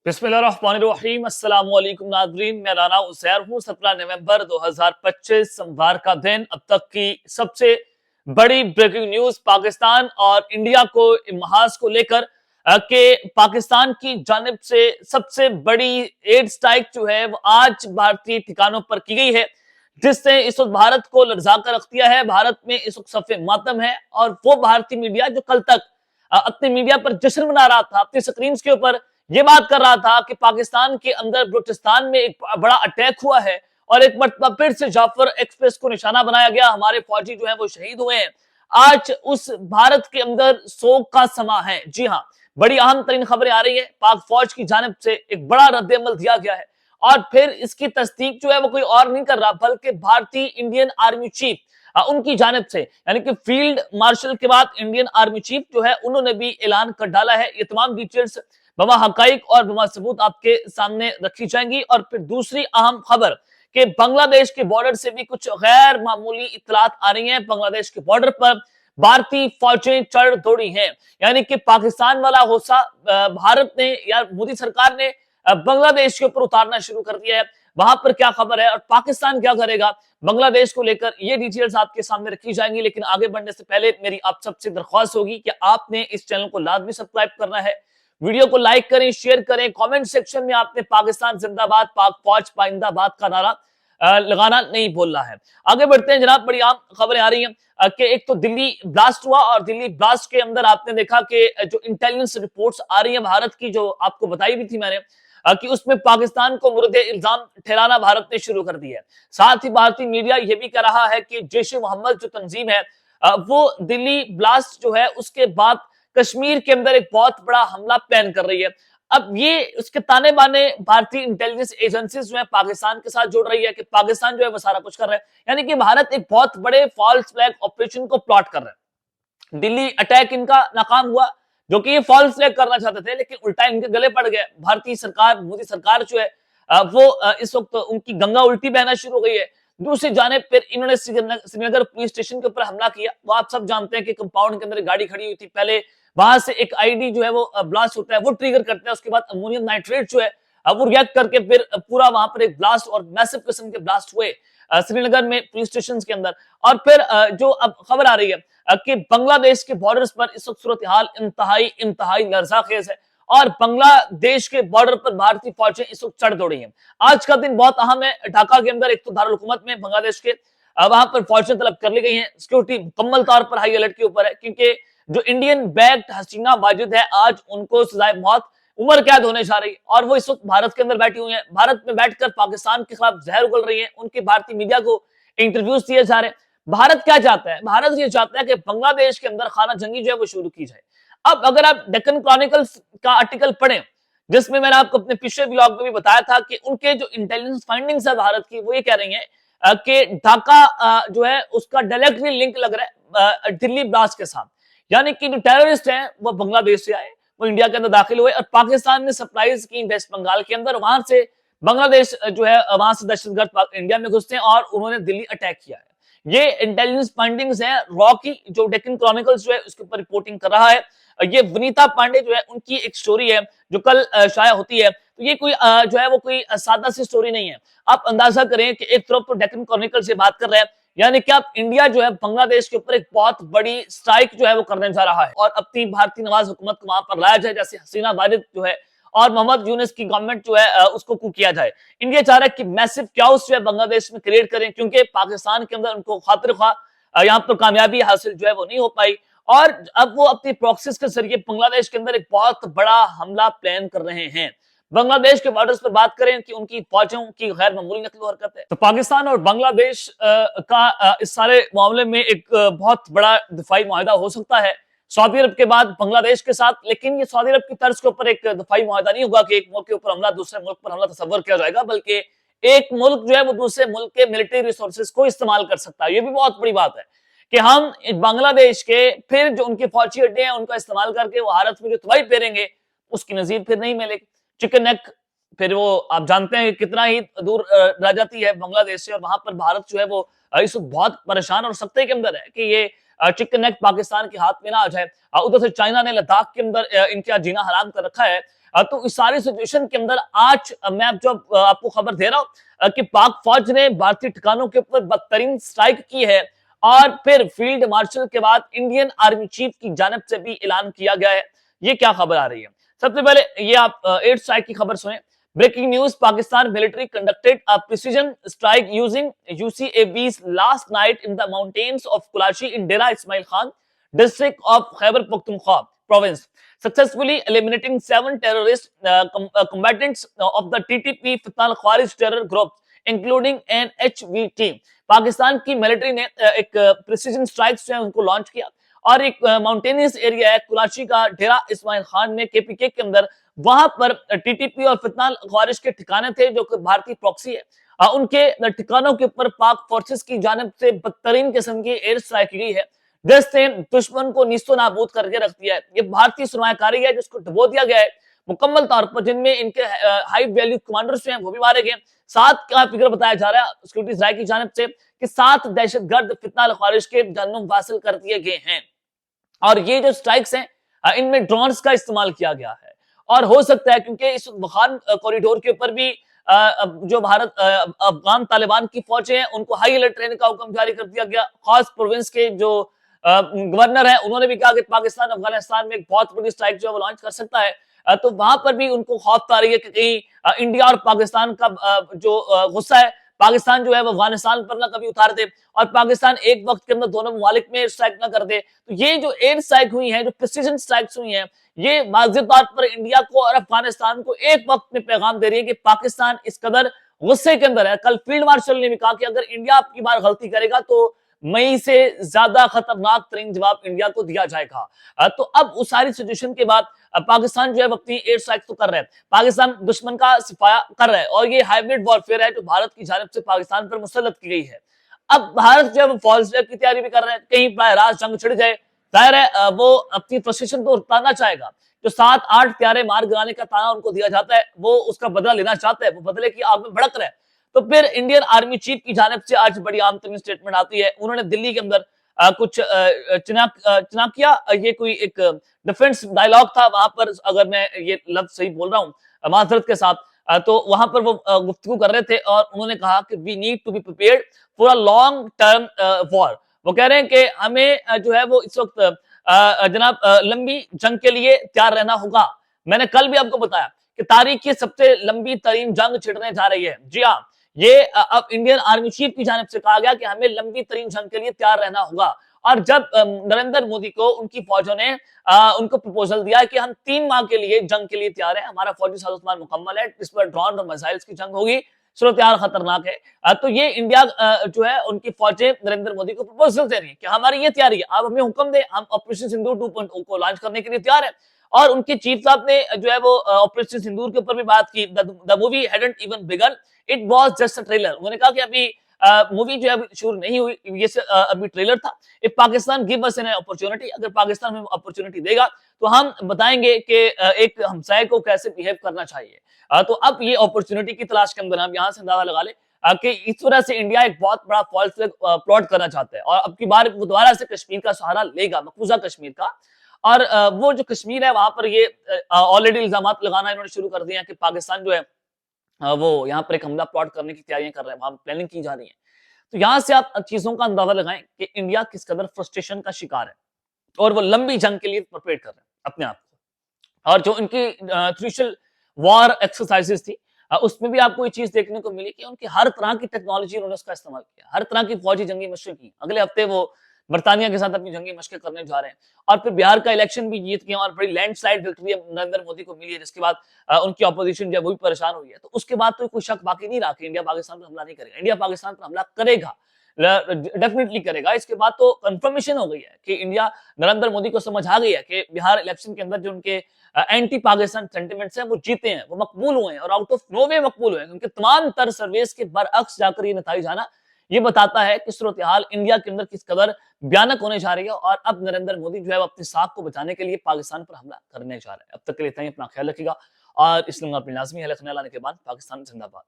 बिस्मिल्लाहिर्रहमानिर्रहीम अस्सलाम वालेकुम नाज़रीन, मैं राना उसैर हूँ। 17 नवंबर 2025 सोमवार का दिन। अब तक की सबसे बड़ी ब्रेकिंग न्यूज पाकिस्तान और इंडिया को महाज को लेकर के पाकिस्तान की जानिब से सबसे बड़ी एयर स्ट्राइक जो है वो आज भारतीय ठिकानों पर की गई है, जिसने इस वक्त भारत को लर्जा कर रख दिया है। भारत में इस वक्त सफ़े मातम है और वो भारतीय मीडिया जो कल तक अपने मीडिया पर जश्न मना रहा था, अपनी स्क्रीन के ऊपर ये बात कर रहा था कि पाकिस्तान के अंदर बलूचिस्तान में एक बड़ा अटैक हुआ है और एक मरतबा फिर से जाफर एक्सप्रेस को निशाना बनाया गया, हमारे फौजी जो है वो शहीद हुए हैं। आज उस भारत के अंदर सोग का समा है। जी हाँ, बड़ी अहम तरीन खबरें आ रही है। पाक फौज की जानिब से एक बड़ा रद्द-ए-अमल दिया गया है और फिर इसकी तस्दीक जो है वो कोई और नहीं कर रहा बल्कि भारतीय इंडियन आर्मी चीफ उनकी जानिब से, यानी कि फील्ड मार्शल के बाद इंडियन आर्मी चीफ जो है उन्होंने भी ऐलान कर डाला है। ये तमाम डिटेल्स बमा हकाइक और बमा सबूत आपके सामने रखी जाएंगी। और फिर दूसरी अहम खबर कि बांग्लादेश के बॉर्डर से भी कुछ गैर मामूली इत्तलात आ रही हैं। बांग्लादेश के बॉर्डर पर भारतीय फौजें चढ़ दौड़ी हैं, यानी कि पाकिस्तान वाला गुस्सा भारत ने या मोदी सरकार ने बांग्लादेश के ऊपर उतारना शुरू कर दिया है। वहां पर क्या खबर है और पाकिस्तान क्या करेगा बांग्लादेश को लेकर, ये डिटेल्स आपके सामने रखी जाएंगी। लेकिन आगे बढ़ने से पहले मेरी आप सबसे दरख्वास्त होगी कि आपने इस चैनल को लाजमी सब्सक्राइब करना है, वीडियो को लाइक करें, शेयर करें, कमेंट सेक्शन में आपने पाकिस्तान जिंदाबाद, पाक फौज पाइंदाबाद का नारा लगाना नहीं भूलना है। आगे बढ़ते हैं जनाब, बड़ी आम खबरें आ रही हैं कि एक तो दिल्ली ब्लास्ट हुआ और दिल्ली ब्लास्ट के अंदर आपने देखा कि जो इंटेलिजेंस रिपोर्ट्स आ रही है भारत की, जो आपको बताई भी थी मैंने कि उसमें पाकिस्तान को मुर्दे इल्जाम ठहराना भारत ने शुरू कर दिया है। साथ ही भारतीय मीडिया यह भी कह रहा है कि जैश ए मोहम्मद जो तंजीम है वो दिल्ली ब्लास्ट जो है उसके बाद कश्मीर के अंदर एक बहुत बड़ा हमला प्लान कर रही है। अब ये उसके ताने बाने भारतीय इंटेलिजेंस एजेंसीज जो है पाकिस्तान के साथ जोड़ रही है कि पाकिस्तान जो है वो सारा कुछ कर रहा है, यानी कि भारत एक बहुत बड़े फॉल्स फ्लैग ऑपरेशन को प्लॉट कर रहा है। दिल्ली अटैक इनका नाकाम हुआ, जो कि ये फॉल्स फ्लैग करना चाहते थे, लेकिन उल्टा इनके गले पड़ गए। भारतीय सरकार, मोदी सरकार जो है वो इस वक्त उनकी गंगा उल्टी बहना शुरू हो गई है। दूसरी जाने फिर इन्होंने श्रीनगर पुलिस स्टेशन के ऊपर हमला किया। वो आप सब जानते हैं कि कंपाउंड के अंदर गाड़ी खड़ी हुई थी, पहले वहां से एक आईडी जो है वो ब्लास्ट होता है, वो ट्रिगर करता है, उसके बाद अमोनियम नाइट्रेट जो है वो रिएक्ट करके फिर पूरा वहां पर एक ब्लास्ट और मैसिव किस्म के ब्लास्ट हुए श्रीनगर में पुलिस स्टेशन के अंदर। और फिर जो अब खबर आ रही है कि बांग्लादेश के बॉर्डर्स पर इस वक्त सूरत हाल इंतहाई लर्जाखेज है और बांग्लादेश के बॉर्डर पर भारतीय फौजें इस वक्त चढ़ दौड़ी हैं। आज का दिन बहुत अहम है। ढाका के अंदर एक तो दारुल हुकूमत में बांग्लादेश के वहां पर फौजें तलब कर ली गई हैं। सिक्योरिटी मुकम्मल तौर पर हाई अलर्ट के ऊपर है, क्योंकि जो इंडियन बैग्ड हसीना माजिद है आज उनको सजाए मौत उम्र कैद होने जा रही है और वो इस वक्त भारत के अंदर बैठी हुई है। भारत में बैठकर पाकिस्तान के खिलाफ जहर उगल रही है। उनके भारतीय मीडिया को इंटरव्यूज दिए जा रहे हैं। भारत क्या चाहता है? भारत ये चाहता है कि बांग्लादेश के अंदर खाना जंगी जो है वो शुरू की जाए। अब अगर आप डेक्कन क्रॉनिकल्स का आर्टिकल पढ़ें, जिसमें मैंने आपको अपने पिछले ब्लॉग में भी बताया था कि उनके जो इंटेलिजेंस फाइंडिंग्स है भारत की, वो ये कह रही है कि ढाका जो है उसका डायरेक्टली लिंक लग रहा है दिल्ली ब्लास्ट के साथ, यानी कि जो टेररिस्ट हैं वो बांग्लादेश से आए, वो इंडिया के अंदर दाखिल हुए और पाकिस्तान ने सप्लाईज की वेस्ट बंगाल के अंदर, वहां से बांग्लादेश जो है वहां से दहशतगर्द इंडिया में घुसते हैं और उन्होंने दिल्ली अटैक किया है। ये इंटेलिजेंस फाइंडिंग्स हैं रॉ की, जो डेक्कन क्रॉनिकल्स जो है उसके ऊपर रिपोर्टिंग कर रहा है। ये वनीता पांडे जो है उनकी एक स्टोरी है जो कल शाया होती है। तो ये कोई जो है वो कोई सादा सी स्टोरी नहीं है। आप अंदाजा करें कि एक तरफ तो डेक्कन क्रॉनिकल से बात कर रहे हैं, यानी कि आप इंडिया जो है बांग्लादेश के ऊपर एक बहुत बड़ी स्ट्राइक जो है वो करने जा रहा है और अपनी भारतीय नवाज हुकूमत को वहां पर लाया जाए, जैसे हसीना वाजिद जो है और मोहम्मद यूनुस की गवर्नमेंट जो है उसको कू किया जाए। इंडिया चाह रहा है कि मैसिव क्याओस जो है बांग्लादेश में क्रिएट करें, क्योंकि पाकिस्तान के अंदर उनको खातिर खा यहाँ पर कामयाबी हासिल जो है वो नहीं हो पाई और अब वो अपनी प्रॉक्सिस के जरिए बांग्लादेश के अंदर एक बहुत बड़ा हमला प्लान कर रहे हैं। बांग्लादेश के बॉर्डर्स पर बात करें कि उनकी फौजों की गैर मामूली नकलो हरकत है, तो पाकिस्तान और बांग्लादेश का इस सारे मामले में एक बहुत बड़ा दिफाई मुआहदा हो सकता है सऊदी अरब के बाद बांग्लादेश के साथ। लेकिन ये सऊदी अरब की तर्ज के ऊपर एक दिफाई मुआहदा नहीं होगा कि एक मुल्क के ऊपर हमला दूसरे मुल्क पर हमला तस्वर किया जाएगा, बल्कि एक मुल्क जो है वो दूसरे मुल्क के मिलिट्री रिसोर्सेज को इस्तेमाल कर सकता है। ये भी बहुत बड़ी बात है कि हम बांग्लादेश के फिर जो उनके फौजी अड्डे हैं उनका इस्तेमाल करके वो भारत में जो तबाही फेरेंगे उसकी नजीर फिर नहीं मिलेगी। चिकन नेक फिर वो आप जानते हैं कितना ही दूर रह जाती है बांग्लादेश से और वहां पर भारत जो है वो इस वक्त बहुत परेशान और सख्ते के अंदर है कि ये चिकन नेक पाकिस्तान के हाथ में ना आ जाए। उधर से चाइना ने लद्दाख के अंदर इनका जीना हराम कर रखा है। तो इस सारी सिचुएशन के अंदर आज मैं जो आपको खबर दे रहा हूं कि पाक फौज ने भारतीय ठिकानों के ऊपर बदतरीन स्ट्राइक की है और फिर फील्ड मार्शल के बाद इंडियन आर्मी चीफ की जानब से भी ऐलान किया गया है। ये क्या खबर आ रही है? सबसे पहले ये आप एयर स्ट्राइक की खबर सुने। Breaking news, Pakistan military conducted a precision strike using UCAVs last night in the mountains of Kulachi in Dera Ismail Khan district of Khyber Pakhtunkhwa province, successfully eliminating 7 terrorist combatants of the TTP Fitna al-Khawarij terror group, including an HVT। Pakistan की military ने एक precision strikes जो है उनको launch किया और एक mountainous area है कुलाची का डेरा इस्माइल खान ने KPK के अंदर, वहां पर TTP और फितना ख्वारिज के ठिकाने थे जो कि भारतीय प्रॉक्सी है। उनके ठिकानों के ऊपर पाक फोर्सेस की जानब से बदतरीन किस्म की एयर स्ट्राइक की गई है जिसने दुश्मन को नीस्तो नाबूद करके रख दिया है। ये भारतीय सरमायाकारी है जिसको डुबो दिया गया है मुकम्मल तौर पर, जिनमें इनके हाई वैल्यू कमांडर्स हैं वो भी मारे गए। 7 का फिगर बताया जा रहा है सिक्योरिटी राय की जानब से कि 7 दहशतगर्द फितना ख्वारिज के जन्म हासिल कर दिए गए हैं। और ये जो स्ट्राइक्स हैं इनमें ड्रोन्स का इस्तेमाल किया गया है और हो सकता है क्योंकि इस बखान कॉरिडोर के ऊपर भी जो भारत अफगान तालिबान की फौजें हैं उनको हाई अलर्ट रहने का हुक्म जारी कर दिया गया। खास प्रोविंस के जो गवर्नर है उन्होंने भी कहा कि पाकिस्तान अफगानिस्तान में एक बहुत बड़ी स्ट्राइक जो है वो लॉन्च कर सकता है। तो वहां पर भी उनको खौफ आ रही है कि कहीं इंडिया और पाकिस्तान का जो गुस्सा है पाकिस्तान जो है वो अफगानिस्तान पर ना कभी उतार दे और पाकिस्तान एक वक्त के अंदर दोनों ममालिक में स्ट्राइक ना कर दे। तो ये जो एयर स्ट्राइक हुई है, जो प्रिसीजन स्ट्राइक्स हुई हैं, ये वाज़ेह तौर पर इंडिया को और अफगानिस्तान को एक वक्त में पैगाम दे रही है कि पाकिस्तान इस कदर गुस्से के अंदर है। कल फील्ड मार्शल ने भी कहा कि अगर इंडिया आपकी बार गलती करेगा तो मई से ज्यादा खतरनाक तरीन जवाब इंडिया को दिया जाएगा। तो अब उस सारी सिचुएशन के बाद पाकिस्तान जो है अपनी एयर स्ट्राइक तो कर रहा है, पाकिस्तान दुश्मन का सिफाया कर रहा है और ये हाइब्रिड वॉरफेयर है जो भारत की जानब से पाकिस्तान पर मुसल्लत की गई है। अब भारत जो है फॉल्स वेव की तैयारी भी कर रहा है, कहीं प्राय राज जंग छिड़ जाए। जाहिर है वो अपनी फ्रस्ट्रेशन तो उतारना चाहेगा, जो 7-8 प्यारे मार गिराने का ताना उनको दिया जाता है वो उसका बदला लेना चाहता है, वो बदले की आग में भड़क रहा है। तो फिर इंडियन आर्मी चीफ की जानब से आज बड़ी आम तरीन स्टेटमेंट आती है। उन्होंने दिल्ली के अंदर कुछ चनाकिया ये कोई एक डिफेंस डायलॉग था वहां पर, अगर मैं ये लफ्ज सही बोल रहा हूँ माजरत के साथ, तो वहां पर वो गुफ्तगू कर रहे थे और उन्होंने कहा कि we need to be prepared for a long term war. वो कह रहे हैं कि हमें जो है वो इस वक्त जनाब लंबी जंग के लिए तैयार रहना होगा। मैंने कल भी आपको बताया कि तारीख की सबसे लंबी तरीन जंग छिड़ने जा रही है। जी हाँ, ये अब इंडियन आर्मी चीफ की जानब से कहा गया कि हमें लंबी तरीन जंग के लिए तैयार रहना होगा। और जब नरेंद्र मोदी को उनकी फौजों ने उनको प्रपोजल दिया कि हम 3 माह के लिए जंग के लिए तैयार हैं, हमारा फौजी साजोसामान मुकम्मल है, इस पर ड्रोन और मिसाइल्स की जंग होगी, सूरत हाल खतरनाक है। तो ये इंडिया जो है उनकी फौजें नरेंद्र मोदी को प्रपोजल दे रही है कि हमारी ये तैयारी है, आप हमें हुक्म दे, हम ऑपरेशन सिंदूर 2.0 को लॉन्च करने के लिए तैयार है। और उनके चीफ साहब ने जो है वो ऑपरेशन सिंदूर के ऊपर भी बात की। The movie hadn't even begun, it was just a trailer. उन्होंने कहा कि अभी मूवी जो है अभी शुरू नहीं हुई, ये अभी ट्रेलर था। If Pakistan give us an opportunity, अगर पाकिस्तान हमें अपॉर्चुनिटी देगा तो हम बताएंगे कि एक हमसाये को कैसे बिहेव करना चाहिए। तो अब ये अपॉर्चुनिटी की तलाश के अंदर हम यहाँ से अंदाजा लगा ले कि इस वजह से इंडिया एक बहुत बड़ा फॉल्स प्लॉट करना चाहता है और अब की बार वो दोबारा से कश्मीर का सहारा लेगा, मकबूजा कश्मीर का। और वो जो कश्मीर है वहां पर ये ऑलरेडी इल्जाम लगाना इन्होंने शुरू कर दिया कि पाकिस्तान जो है वो यहाँ पर एक हमला प्लॉट करने की तैयारियां कर रहे हैं, वहां प्लानिंग की जा रही है। तो यहां से आप चीजों का अंदाजा लगाएं कि इंडिया किस कदर फ्रस्ट्रेशन का शिकार है और वो लंबी जंग के लिए प्रिपेयर कर रहे हैं अपने आप को। और जो इनकी क्रूशियल वॉर एक्सरसाइजेस थी उसमें भी आपको ये चीज देखने को मिली कि उनकी हर तरह की टेक्नोलॉजी उन्होंने उसका इस्तेमाल किया, हर तरह की फौजी जंगी मशकें की। अगले हफ्ते वो बर्तानिया के साथ अपनी जंगी मशकें करने जा रहे हैं और फिर बिहार का इलेक्शन भी जीत गए और बड़ी लैंडस्लाइड विक्ट्री नरेंद्र मोदी को मिली है, जिसके बाद उनकी ऑपोजिशन जो है वो भी परेशान हुई है। तो उसके बाद तो कोई शक बाकी नहीं रहा कि इंडिया पाकिस्तान पर हमला नहीं करेगा। इंडिया पाकिस्तान पर हमला करेगा, डेफिनेटली करेगा। इसके बाद तो कंफर्मेशन हो गई है कि इंडिया नरेंद्र मोदी को समझ आ गई है कि बिहार इलेक्शन के अंदर जो उनके एंटी पाकिस्तान सेंटिमेंट्स हैं वो जीते हैं, वो मकबूल हुए हैं और आउट ऑफ नो वे मकबूल हुए हैं, क्योंकि तमाम तर सर्वेस के बरअक्स जाकर ये नतीजा आना ये बताता है कि सूरत हाल इंडिया के अंदर किस कदर भयानक होने जा रही है। और अब नरेंद्र मोदी जो है वो अपनी साख को बचाने के लिए पाकिस्तान पर हमला करने जा रहे हैं। अब तक के लिए इतना ही, अपना ख्याल रखिएगा और इस अपनी लाजमी है लाने के बाद पाकिस्तान जिंदाबाद।